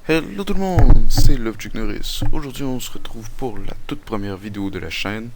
Hello tout le monde, c'est LoveChuck Norris. Aujourd'hui on se retrouve pour la toute première vidéo de la chaîne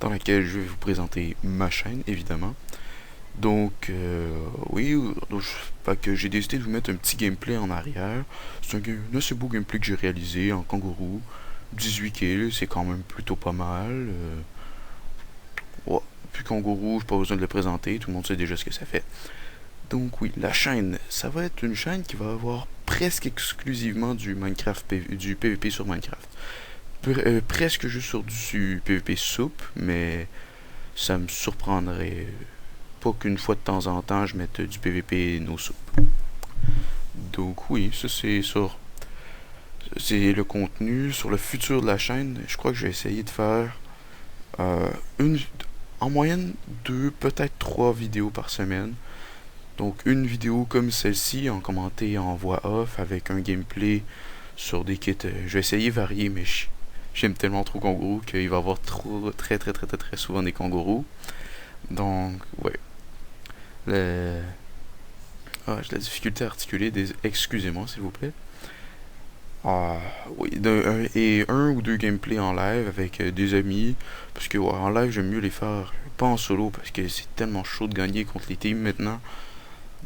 dans laquelle je vais vous présenter ma chaîne évidemment. Donc fait que j'ai décidé de vous mettre un petit gameplay en arrière. C'est un assez beau gameplay que j'ai réalisé en kangourou. 18 kills, c'est quand même plutôt pas mal. Ouais, puis kangourou, j'ai pas besoin de le présenter, tout le monde sait déjà ce que ça fait. Donc oui, la chaîne, ça va être une chaîne qui va avoir presque exclusivement du du PVP sur Minecraft. Presque juste sur du PVP soupe, mais ça me surprendrait pas qu'une fois de temps en temps je mette du PVP no soupe. Donc oui, ça c'est le contenu sur le futur de la chaîne. Je crois que je vais essayer de faire une en moyenne deux, peut-être trois vidéos par semaine. Donc une vidéo comme celle-ci en commenté en voix off avec un gameplay sur des kits. Je vais essayer varier, mais j'aime tellement trop kangourou qu'il va y avoir très souvent des kangourous. Donc ouais. Le... Ah, j'ai de la difficulté à articuler. Excusez-moi s'il vous plaît. Ah oui, et un ou deux gameplays en live avec des amis. Parce que ouais, en live j'aime mieux les faire pas en solo parce que c'est tellement chaud de gagner contre les teams maintenant.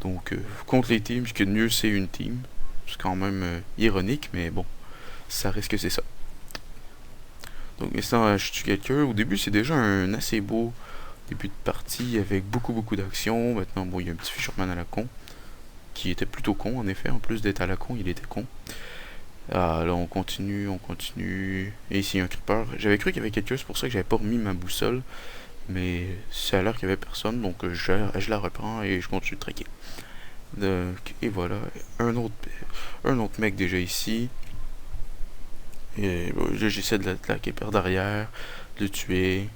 Donc, contre les teams, ce qu'il y a de mieux, c'est une team. C'est quand même ironique, mais bon, ça risque que c'est ça. Donc, instant, je tue quelqu'un. Au début, c'est déjà un assez beau début de partie avec beaucoup d'actions. Maintenant, bon, il y a un petit fisherman à la con, qui était plutôt con, en effet. En plus d'être à la con, il était con. Ah, là, on continue. Et ici, un creeper. J'avais cru qu'il y avait quelqu'un, c'est pour ça que j'avais pas remis ma boussole. Mais ça a l'air qu'il y avait personne, donc je la reprends et je continue de traquer. Donc, et voilà, un autre, un autre mec déjà ici. Et bon, là, j'essaie de l'attaquer par derrière, de le tuer.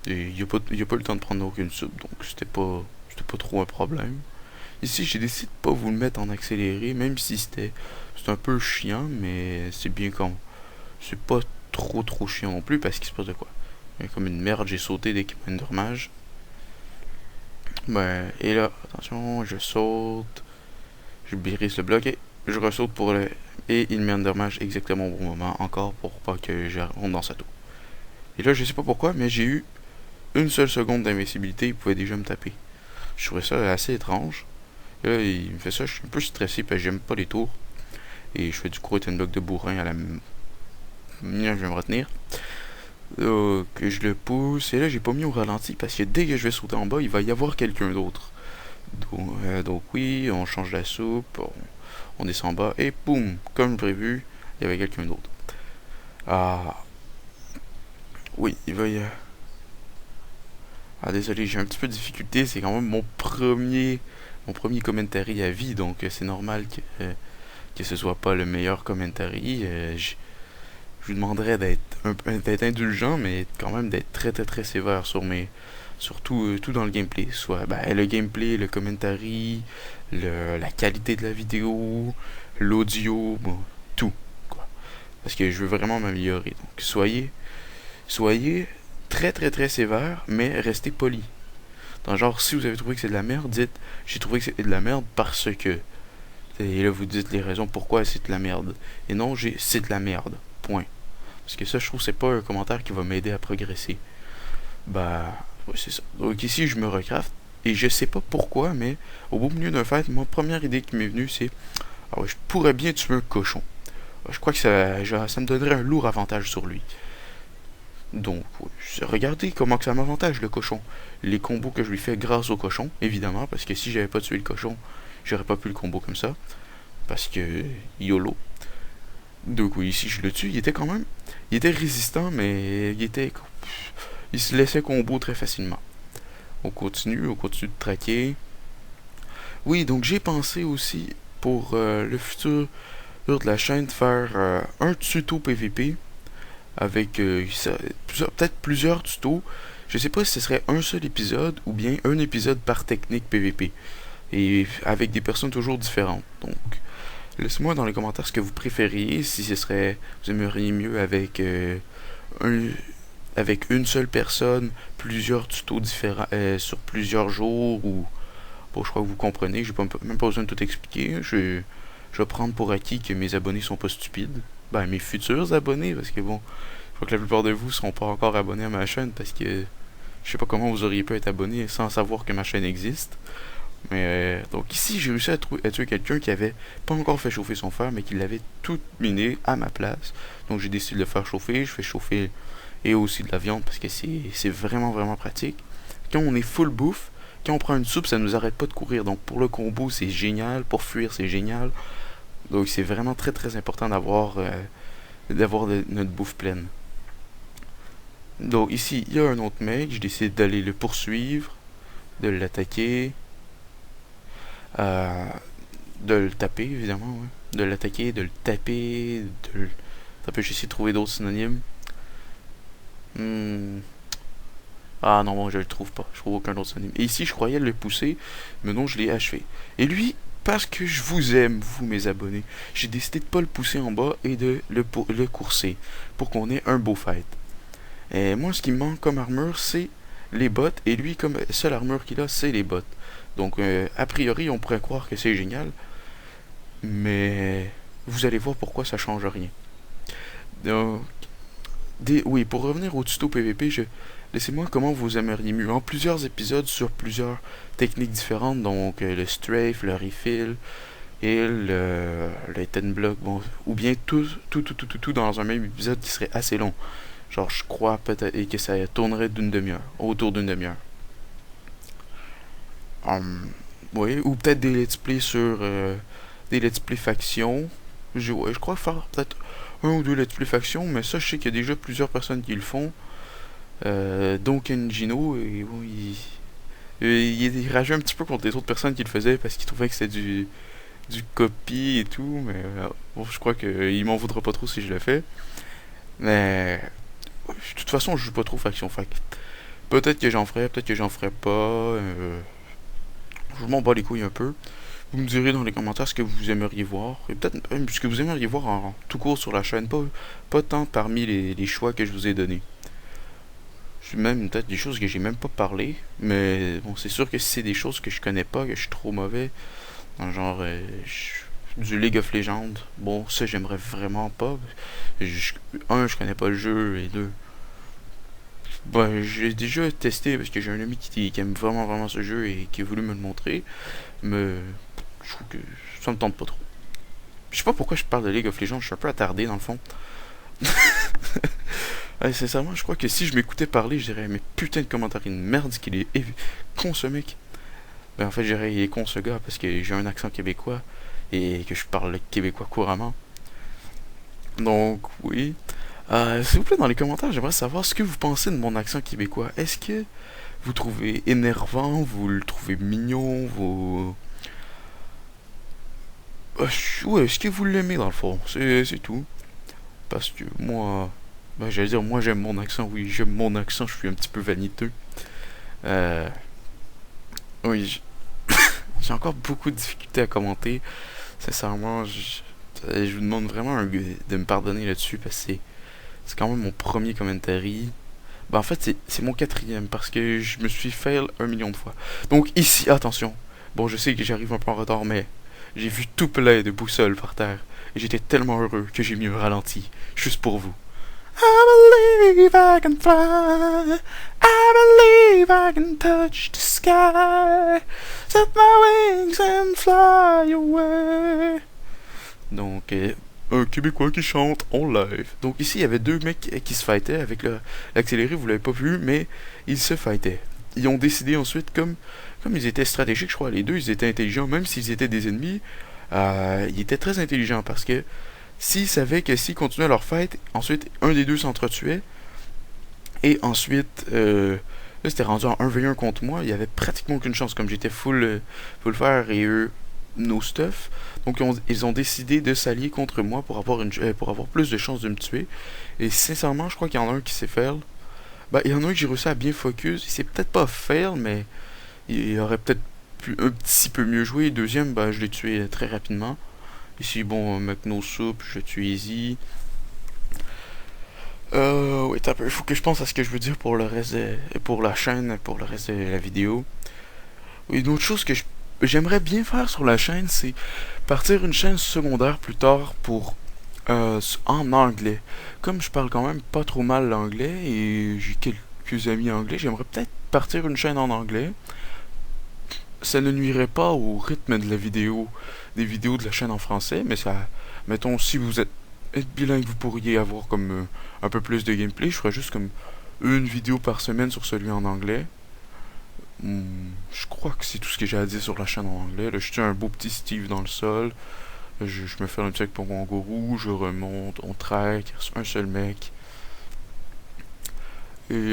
Et il a pas le temps de prendre aucune soupe, donc c'était pas trop un problème. Ici, j'ai décidé de pas vous le mettre en accéléré, même si c'est un peu chiant, mais c'est bien comme. C'est pas trop chiant non plus parce qu'il se passe de quoi. Comme une merde, j'ai sauté dès qu'il m'a une dommage. Ben, et là, attention, je saute. Je brise le bloc et je ressaute pour le. Et il met un dommage exactement au bon moment, encore pour pas que je rentre dans sa tour. Et là, je sais pas pourquoi, mais j'ai eu une seule seconde d'invincibilité, il pouvait déjà me taper. Je trouvais ça assez étrange. Et là, il me fait ça, je suis un peu stressé parce que j'aime pas les tours. Et je fais du croat and block de bourrin à la. Je vais me retenir. Donc, je le pousse. Et là, j'ai pas mis au ralenti parce que dès que je vais sauter en bas, il va y avoir quelqu'un d'autre. Donc oui, on change la soupe, on descend en bas et boum, comme prévu, il y avait quelqu'un d'autre. Ah oui, il va y avoir... Ah désolé, j'ai un petit peu de difficulté, c'est quand même mon premier commentary à vie, donc c'est normal que ce soit pas le meilleur commentary. Je vous demanderais d'être indulgent, mais quand même d'être très sévère sur surtout tout dans le gameplay, soit le gameplay, le commentary, la qualité de la vidéo, l'audio, bon, tout quoi. Parce que je veux vraiment m'améliorer. Donc soyez très sévère, mais restez poli. Dans genre si vous avez trouvé que c'est de la merde, dites j'ai trouvé que c'est de la merde parce que. Et là vous dites les raisons pourquoi c'est de la merde. Et non c'est de la merde. Point. Parce que ça je trouve c'est pas un commentaire qui va m'aider à progresser. Bah ouais, c'est ça. Donc ici, je me recraft. Et je sais pas pourquoi, mais au beau milieu d'un fight, ma première idée qui m'est venue, c'est ah ouais, je pourrais bien tuer un cochon. Je crois que ça me donnerait un lourd avantage sur lui. Donc, ouais, regardez comment que ça m'avantage le cochon. Les combos que je lui fais grâce au cochon, évidemment, parce que si j'avais pas tué le cochon, j'aurais pas pu le combo comme ça. Parce que YOLO. Donc oui, ici je le tue, il était quand même. Il était résistant, mais il se laissait combo très facilement. On continue de traquer. Oui, donc j'ai pensé aussi pour le futur de la chaîne de faire un tuto PVP avec peut-être plusieurs tutos. Je sais pas si ce serait un seul épisode ou bien un épisode par technique PVP. Et avec des personnes toujours différentes. Donc, laissez-moi dans les commentaires ce que vous préfériez. Si vous aimeriez mieux un, avec une seule personne, plusieurs tutos différents sur plusieurs jours ou bon, je crois que vous comprenez, j'ai même pas besoin de tout expliquer. je vais prendre pour acquis que mes abonnés sont pas stupides. Ben, mes futurs abonnés, parce que bon, je crois que la plupart de vous seront pas encore abonnés à ma chaîne, parce que je sais pas comment vous auriez pu être abonné sans savoir que ma chaîne existe. Mais donc ici, j'ai réussi à tuer quelqu'un qui avait pas encore fait chauffer son fer, mais qui l'avait tout miné à ma place. Donc j'ai décidé de le faire chauffer. Je fais chauffer et aussi de la viande parce que c'est vraiment vraiment pratique. Quand on est full bouffe, quand on prend une soupe, ça nous arrête pas de courir. Donc pour le combo, c'est génial. Pour fuir, c'est génial. Donc c'est vraiment très très important d'avoir notre bouffe pleine. Donc ici, il y a un autre mec. Je décide d'aller le poursuivre, de l'attaquer. Euh, de le taper, évidemment, ouais. De l'attaquer, de le taper, de le... Ça peut essayer de trouver d'autres synonymes. Hmm. Ah non, bon, je le trouve pas. Je trouve aucun autre synonyme. Et ici, je croyais le pousser, mais non, je l'ai achevé. Et lui, parce que je vous aime, vous, mes abonnés, j'ai décidé de pas le pousser en bas et de le courser pour qu'on ait un beau fight. Et moi, ce qui me manque comme armure, c'est les bottes. Et lui, comme seule armure qu'il a, c'est les bottes. Donc, a priori, on pourrait croire que c'est génial. Mais vous allez voir pourquoi ça change rien. Donc, oui, pour revenir au tuto PVP, laissez-moi comment vous aimeriez mieux. En plusieurs épisodes sur plusieurs techniques différentes. Donc, le strafe, le refill et le 10 block. Bon, ou bien tout dans un même épisode qui serait assez long. Genre, je crois peut-être et que ça tournerait d'une demi-heure, autour d'une demi-heure. Oui, ou peut-être des let's play sur des let's play factions. Ouais, je crois faire peut-être un ou deux let's play factions, mais ça, je sais qu'il y a déjà plusieurs personnes qui le font. Donc Gino, et bon, il rageait un petit peu contre les autres personnes qui le faisaient parce qu'il trouvait que c'était du copy et tout, mais bon, je crois qu'il m'en voudra pas trop si je le fais. Mais de toute façon, je joue pas trop faction fac. Peut-être que j'en ferai, peut-être que j'en ferai pas. Je m'en bats les couilles un peu. Vous me direz dans les commentaires ce que vous aimeriez voir. Et peut-être même ce que vous aimeriez voir en tout court sur la chaîne. Pas tant parmi les choix que je vous ai donnés. C'est même peut-être des choses que j'ai même pas parlé. Mais bon, c'est sûr que si c'est des choses que je connais pas, que je suis trop mauvais. Dans genre du League of Legends. Bon, ça j'aimerais vraiment pas. Je connais pas le jeu. Et deux, bah, j'ai déjà testé parce que j'ai un ami qui aime vraiment vraiment ce jeu et qui a voulu me le montrer. Mais je trouve que ça me tente pas trop. Je sais pas pourquoi je parle de League of Legends, je suis un peu attardé dans le fond. Ouais, sincèrement, je crois que si je m'écoutais parler, je dirais, mais putain de commentaire de merde, qu'il est con ce mec. Ben en fait, je dirais, il est con ce gars parce que j'ai un accent québécois et que je parle québécois couramment. Donc, oui. S'il vous plaît, dans les commentaires, j'aimerais savoir ce que vous pensez de mon accent québécois. Est-ce que vous trouvez énervant, vous le trouvez mignon, vous... Ouais, est-ce que vous l'aimez dans le fond? C'est tout. Parce que moi... Ben, j'allais dire, moi j'aime mon accent, oui, j'aime mon accent, je suis un petit peu vaniteux. Euh... Oui, j'ai encore beaucoup de difficultés à commenter. Sincèrement, je vous demande vraiment de me pardonner là-dessus parce que c'est quand même mon premier commentary. Ben, en fait, c'est mon quatrième parce que je me suis fail 1 million de fois. Donc ici, attention. Bon, je sais que j'arrive un peu en retard, mais j'ai vu tout plein de boussoles par terre. Et j'étais tellement heureux que j'ai mis un ralenti, juste pour vous. I believe I can fly. I believe I can touch the sky. Set my wings and fly away. Donc, un Québécois qui chante en live. Donc ici, il y avait deux mecs qui se fightaient avec l'accéléré, vous l'avez pas vu, mais ils se fightaient. Ils ont décidé ensuite, comme ils étaient stratégiques, je crois, les deux, ils étaient intelligents, même s'ils étaient des ennemis, ils étaient très intelligents parce que s'ils savaient que s'ils continuaient leur fight, ensuite un des deux s'entretuait, et ensuite, là c'était rendu en 1v1 contre moi, il y avait pratiquement aucune chance, comme j'étais full fer et eux no stuff. Donc ils ont décidé de s'allier contre moi pour avoir plus de chances de me tuer. Et sincèrement, je crois qu'il y en a un qui s'est fail. Bah, il y en a un que j'ai réussi à bien focus. Il s'est peut-être pas fail, mais il aurait peut-être pu un petit peu mieux jouer. Et deuxième, bah, je l'ai tué très rapidement. Ici, bon, mec no soup, je tue easy. Oui, il faut que je pense à ce que je veux dire pour le reste pour la chaîne, pour le reste de la vidéo. Une autre chose que j'aimerais bien faire sur la chaîne, c'est partir une chaîne secondaire plus tard pour en anglais. Comme je parle quand même pas trop mal l'anglais et j'ai quelques amis anglais, j'aimerais peut-être partir une chaîne en anglais. Ça ne nuirait pas au rythme de la vidéo, des vidéos de la chaîne en français, mais ça, mettons, si vous êtes bilingue, vous pourriez avoir comme un peu plus de gameplay. Je ferais juste comme une vidéo par semaine sur celui en anglais. Je crois que c'est tout ce que j'ai à dire sur la chaîne en anglais. Là, je suis un beau petit Steve dans le sol. Je me fais un check pour mon gourou, je remonte, on track, un seul mec. Et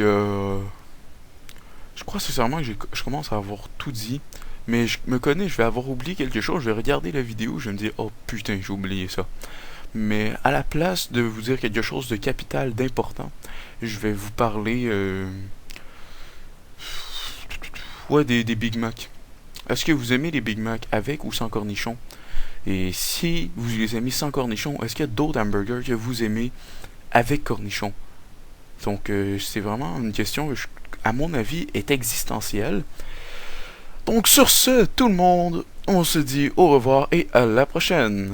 je crois sincèrement que je commence à avoir tout dit. Mais je me connais, je vais avoir oublié quelque chose, je vais regarder la vidéo, je vais me dire, oh putain, j'ai oublié ça. Mais à la place de vous dire quelque chose de capital, d'important, je vais vous parler ouais, des Big Mac. Est-ce que vous aimez les Big Mac avec ou sans cornichons? Et si vous les aimez sans cornichons, est-ce qu'il y a d'autres hamburgers que vous aimez avec cornichons? Donc c'est vraiment une question, à mon avis, est existentielle. Donc sur ce, tout le monde, on se dit au revoir et à la prochaine.